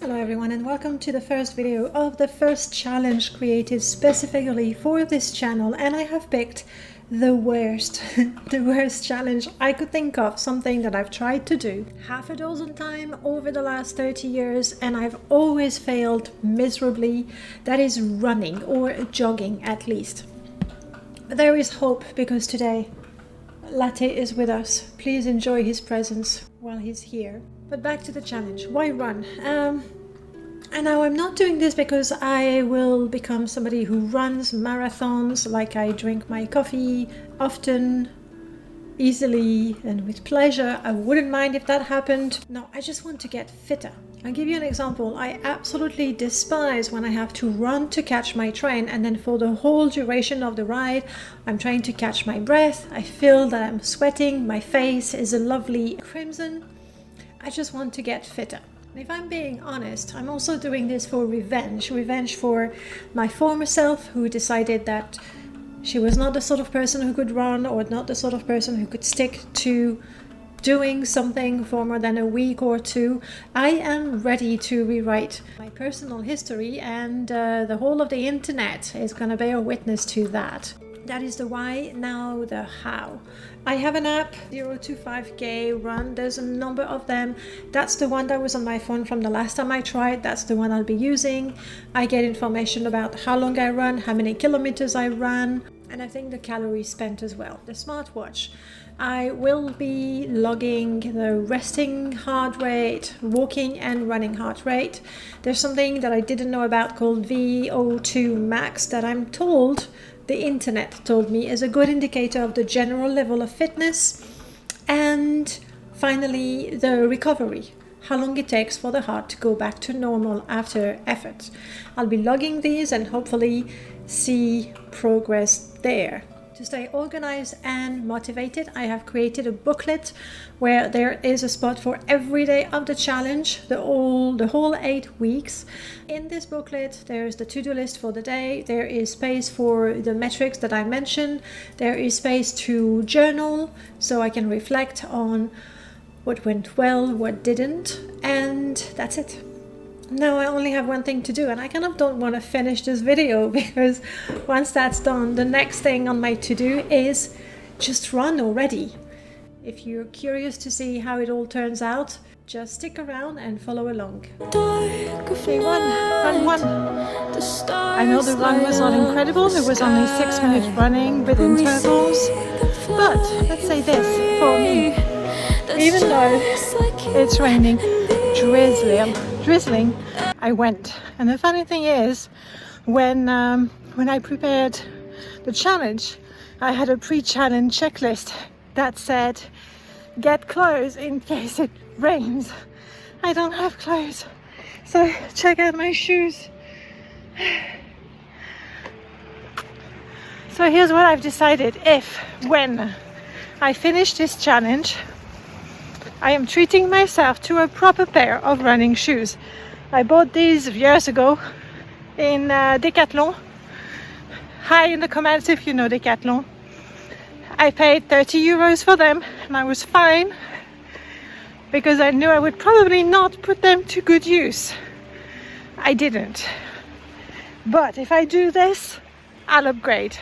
Hello everyone, and welcome to the first video of the first challenge created specifically for this channel. And I have picked the worst challenge I could think of, something that I've tried to do half a dozen times over the last 30 years and I've always failed miserably. That is running, or jogging at least. But there is hope, because today Latte is with us. Please enjoy his presence while he's here. But back to the challenge. Why run? And now I'm not doing this because I will become somebody who runs marathons, like I drink my coffee often, easily, and with pleasure. I wouldn't mind if that happened. No, I just want to get fitter. I'll give you an example. I absolutely despise when I have to run to catch my train, and then for the whole duration of the ride, I'm trying to catch my breath. I feel that I'm sweating. My face is a lovely crimson. I just want to get fitter. And if I'm being honest, I'm also doing this for revenge for my former self, who decided that she was not the sort of person who could run, or not the sort of person who could stick to doing something for more than a week or two. I am ready to rewrite my personal history, and the whole of the internet is going to bear witness to that. That is the why. Now the how. I have an app, 0 to 5K Run. There's a number of them. That's the one that was on my phone from the last time I tried. That's the one I'll be using. I get information about how long I run, how many kilometers I ran, and I think the calories spent as well. The smartwatch. I will be logging the resting heart rate, walking and running heart rate. There's something that I didn't know about called VO2 max that I'm told, the internet told me, is a good indicator of the general level of fitness. And finally, the recovery, how long it takes for the heart to go back to normal after effort. I'll be logging these and hopefully see progress there. To stay organized and motivated, I have created a booklet where there is a spot for every day of the challenge, the whole 8 weeks. In this booklet, there's the to-do list for the day. There is space for the metrics that I mentioned. There is space to journal, so I can reflect on what went well, what didn't, and that's it. Now I only have one thing to do, and I kind of don't want to finish this video, because once that's done, the next thing on my to-do is just run already. If you're curious to see how it all turns out, just stick around and follow along. Okay, run. I know the run was not incredible. It was only 6 minutes running with intervals, but let's say this, for me, even though it's raining, drizzling, I went. And the funny thing is, when I prepared the challenge, I had a pre-challenge checklist that said, get clothes in case it rains. I don't have clothes, so check out my shoes. So here's what I've decided. When I finish this challenge, I am treating myself to a proper pair of running shoes. I bought these years ago in Decathlon. Hi in the comments if you know Decathlon. I paid 30 euros for them, and I was fine, because I knew I would probably not put them to good use. I didn't. But if I do this, I'll upgrade.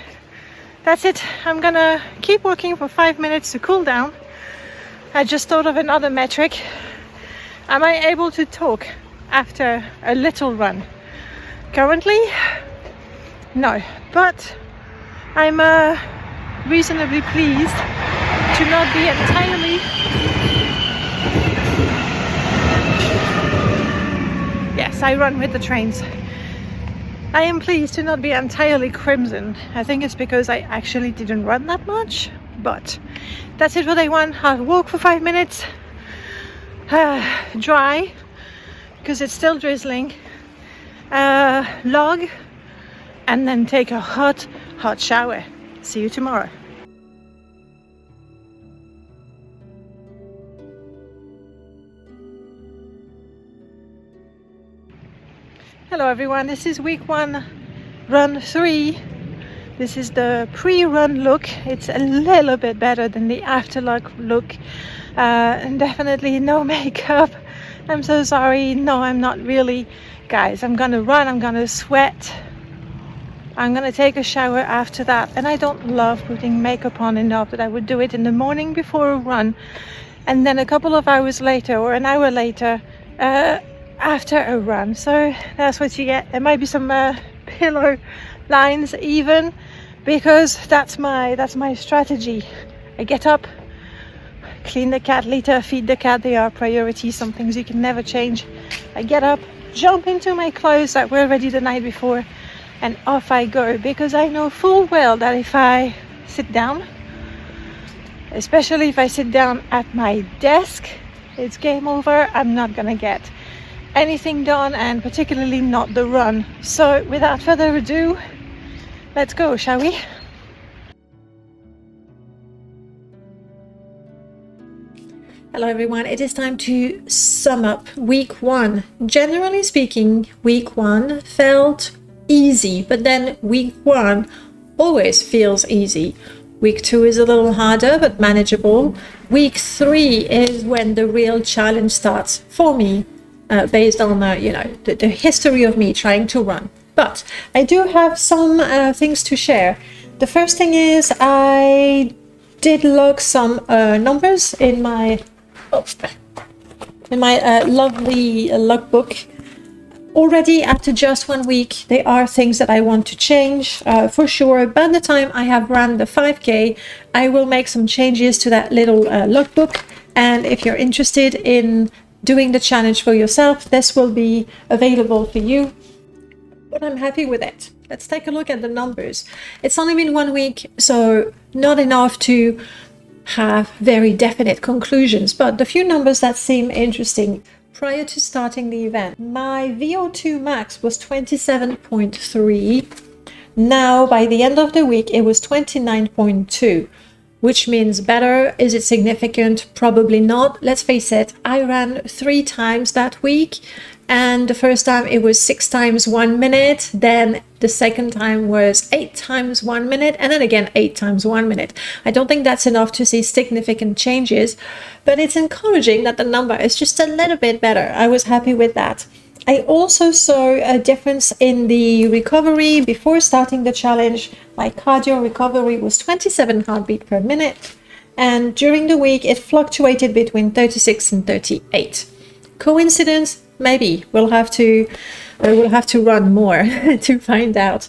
That's it. I'm gonna keep walking for 5 minutes to cool down. I just thought of another metric. Am I able to talk after a little run? Currently, no, but I'm reasonably pleased to not be entirely... Yes, I run with the trains. I am pleased to not be entirely crimson. I think it's because I actually didn't run that much. But that's it for day one. I'll walk for 5 minutes, dry, because it's still drizzling, log, and then take a hot shower. See you tomorrow. Hello everyone, this is week 1, run 3. This is the pre-run look. It's a little bit better than the after look, and definitely no makeup, I'm so sorry. No, I'm not really. Guys, I'm gonna run, I'm gonna sweat. I'm gonna take a shower after that. And I don't love putting makeup on enough that I would do it in the morning before a run. And then a couple of hours later or an hour later after a run. So that's what you get. There might be some pillow lines even, because that's my strategy. I get up, clean the cat litter, feed the cat. They are priorities, some things you can never change. I get up, jump into my clothes that were ready the night before, and off I go, because I know full well that if I sit down, especially if I sit down at my desk, it's game over. I'm not gonna get anything done, and particularly not the run. So without further ado, let's go, shall we? Hello everyone, it is time to sum up week one. Generally speaking, week one felt easy, but then week one always feels easy. Week two is a little harder, but manageable. Week three is when the real challenge starts for me, based on the history of me trying to run. But I do have some things to share. The first thing is I did log some numbers in my lovely logbook. Already after just 1 week, there are things that I want to change for sure. By the time I have run the 5K, I will make some changes to that little logbook. And if you're interested in doing the challenge for yourself, this will be available for you. But I'm happy with it. Let's take a look at the numbers. It's only been 1 week, so not enough to have very definite conclusions, but the few numbers that seem interesting. Prior to starting the event, my VO2 max was 27.3. Now, by the end of the week, it was 29.2, which means better. Is it significant? Probably not. Let's face it, I ran 3 times that week, and the first time it was 6 times 1 minute, then the second time was 8 times 1 minute, and then again 8 times 1 minute. I don't think that's enough to see significant changes, but it's encouraging that the number is just a little bit better. I was happy with that. I also saw a difference in the recovery. Before starting the challenge, my cardio recovery was 27 heartbeat per minute, and during the week it fluctuated between 36 and 38. Coincidence? Maybe. We'll have to run more to find out.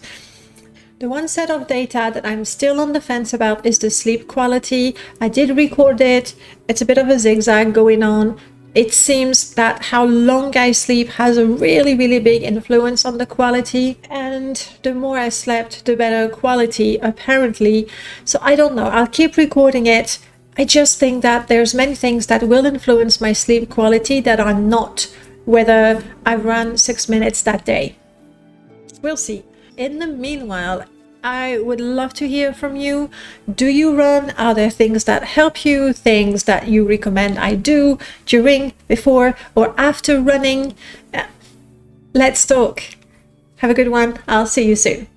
The one set of data that I'm still on the fence about is the sleep quality. I did record it. It's a bit of a zigzag going on. It seems that how long I sleep has a really, really big influence on the quality. And the more I slept, the better quality, apparently. So I don't know. I'll keep recording it. I just think that there's many things that will influence my sleep quality that are not whether I run 6 minutes that day. We'll see. In the meanwhile, I would love to hear from you. Do you run? Are there things that help you? Things that you recommend I do during, before, or after running? Let's talk. Have a good one. I'll see you soon.